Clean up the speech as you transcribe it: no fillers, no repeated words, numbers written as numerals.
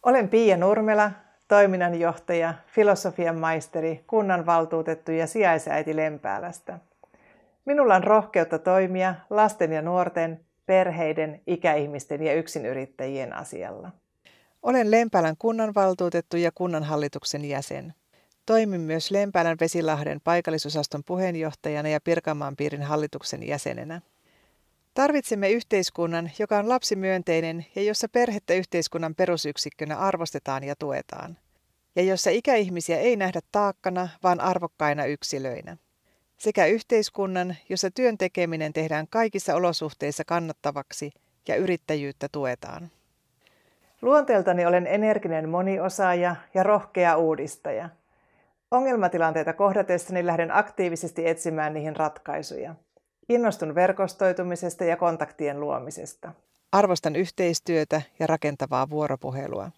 Olen Pia Nurmela, toiminnanjohtaja, filosofian maisteri, kunnanvaltuutettu ja sijaisäiti Lempäälästä. Minulla on rohkeutta toimia lasten ja nuorten, perheiden, ikäihmisten ja yksinyrittäjien asialla. Olen Lempäälän kunnanvaltuutettu ja kunnanhallituksen jäsen. Toimin myös Lempäälän Vesilahden paikallisosaston puheenjohtajana ja Pirkanmaan piirin hallituksen jäsenenä. Tarvitsemme yhteiskunnan, joka on lapsimyönteinen ja jossa perhettä yhteiskunnan perusyksikkönä arvostetaan ja tuetaan. Ja jossa ikäihmisiä ei nähdä taakkana, vaan arvokkaina yksilöinä. Sekä yhteiskunnan, jossa työn tekeminen tehdään kaikissa olosuhteissa kannattavaksi ja yrittäjyyttä tuetaan. Luonteeltani olen energinen moniosaaja ja rohkea uudistaja. Ongelmatilanteita kohdatessani lähden aktiivisesti etsimään niihin ratkaisuja. Innostun verkostoitumisesta ja kontaktien luomisesta. Arvostan yhteistyötä ja rakentavaa vuoropuhelua.